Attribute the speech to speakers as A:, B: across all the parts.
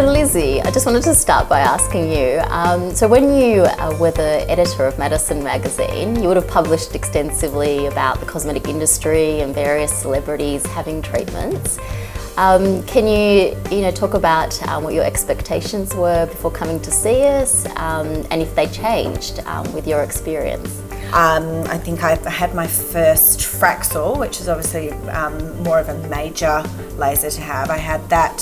A: Lizzie, I just wanted to start by asking you, so when you were the editor of Madison Magazine, you would have published extensively about the cosmetic industry and various celebrities having treatments. Can you talk about what your expectations were before coming to see us, and if they changed with your experience?
B: I think I had my first Fraxel, which is obviously more of a major laser to have. I had that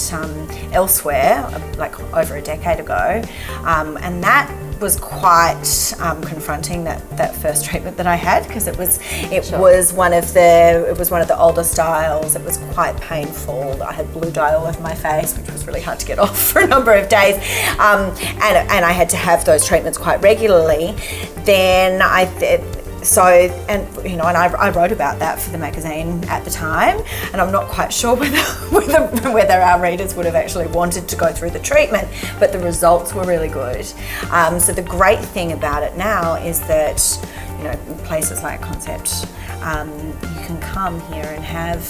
B: elsewhere, like over a decade ago, and that was quite confronting, that first treatment that I had, because it was one of the older styles. It was quite painful. I had blue dye all over my face, which was really hard to get off for a number of days, and I had to have those treatments quite regularly. Then I wrote about that for the magazine at the time, and I'm not quite sure whether our readers would have actually wanted to go through the treatment, but the results were really good. So the great thing about it now is that, places like Concept, you can come here and have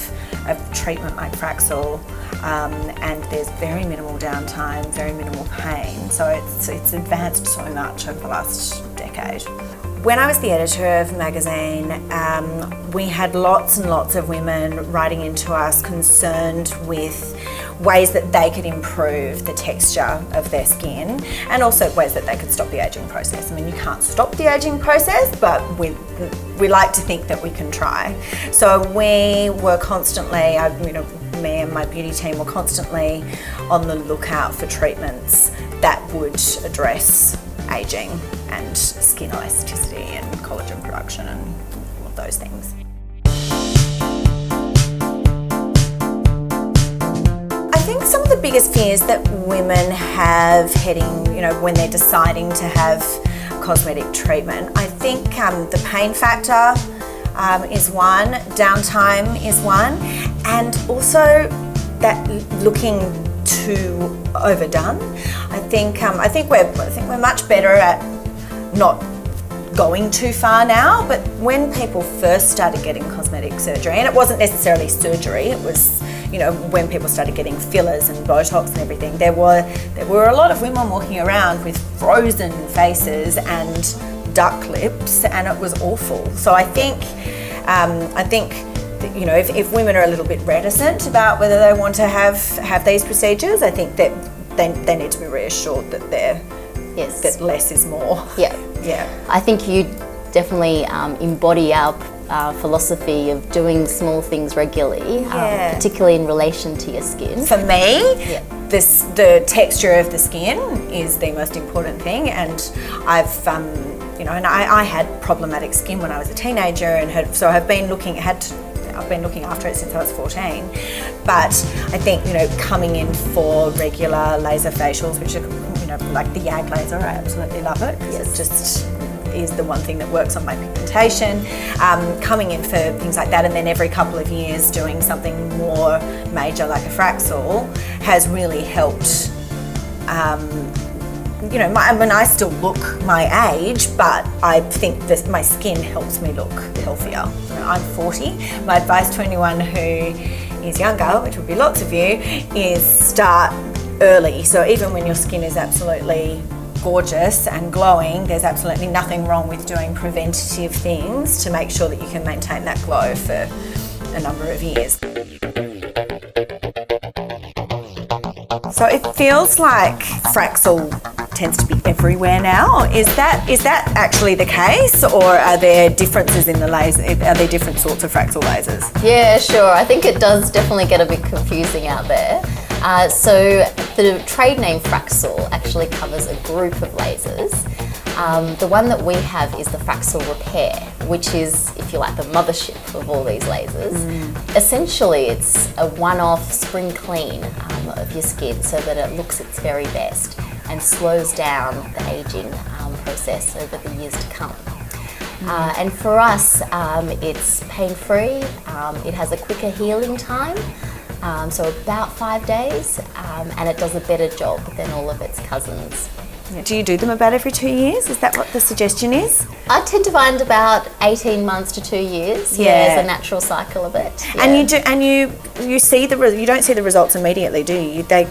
B: a treatment like Fraxel, and there's very minimal downtime, very minimal pain. So it's advanced so much over the last decade. When I was the editor of the magazine, we had lots and lots of women writing into us concerned with ways that they could improve the texture of their skin, and also ways that they could stop the aging process. I mean, you can't stop the aging process, but we like to think that we can try. So we were constantly, me and my beauty team were constantly on the lookout for treatments that would address aging and skin elasticity and collagen production and all of those things. I think some of the biggest fears that women have when they're deciding to have cosmetic treatment, I think the pain factor is one, downtime is one, and also that looking too overdone. I think we're much better at not going too far now, but when people first started getting cosmetic surgery, and it wasn't necessarily surgery, it was when people started getting fillers and Botox and everything, there were a lot of women walking around with frozen faces and duck lips, and it was awful. So I think if women are a little bit reticent about whether they want to have these procedures, I think that they need to be reassured that that less is more.
A: Yeah. I think you definitely embody our philosophy of doing small things regularly, particularly in relation to your skin.
B: For me, the texture of the skin is the most important thing, and I had problematic skin when I was a teenager, and I've been looking after it since I was 14. But I think, coming in for regular laser facials, which are, like the YAG laser, I absolutely love it, because it just is the one thing that works on my pigmentation. Coming in for things like that, and then every couple of years doing something more major like a Fraxel has really helped. I still look my age, but I think that my skin helps me look healthier. I'm 40. My advice to anyone who is younger, which would be lots of you, is start early. So even when your skin is absolutely gorgeous and glowing, there's absolutely nothing wrong with doing preventative things to make sure that you can maintain that glow for a number of years. So it feels like Fraxel tends to be everywhere now. Is that actually the case, or are there differences in the laser? Are there different sorts of Fraxel lasers?
A: Yeah, sure. I think it does definitely get a bit confusing out there. So the trade name Fraxel actually covers a group of lasers. The one that we have is the Fraxel Repair, which is, if you like, the mothership of all these lasers. Essentially, it's a one-off spring clean of your skin so that it looks its very best and slows down the aging process over the years to come. And for us, it's pain-free, it has a quicker healing time, so about 5 days, and it does a better job than all of its cousins.
B: Do you do them about every 2 years? Is that what the suggestion is?
A: I tend to find about 18 months to 2 years.
B: Yeah.
A: It's a natural cycle of it. Yeah.
B: And you see you don't see the results immediately, do you? They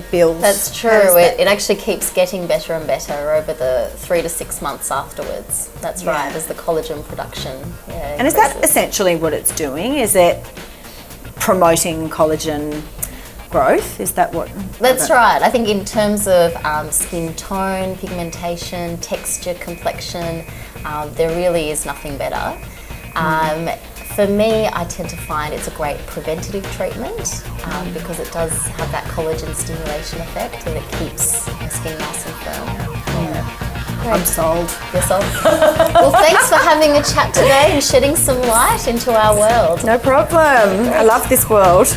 B: build.
A: That's true. It actually keeps getting better and better over the 3 to 6 months afterwards. That's right, as the collagen production.
B: And is that essentially what it's doing? Is it promoting collagen growth? Is that what?
A: That's right. I think in terms of skin tone, pigmentation, texture, complexion, there really is nothing better. For me, I tend to find it's a great preventative treatment because it does have that collagen stimulation effect and it keeps my skin nice and firm.
B: I'm sold.
A: You're sold. Well, thanks for having a chat today and shedding some light into our world.
B: No problem. I love this world.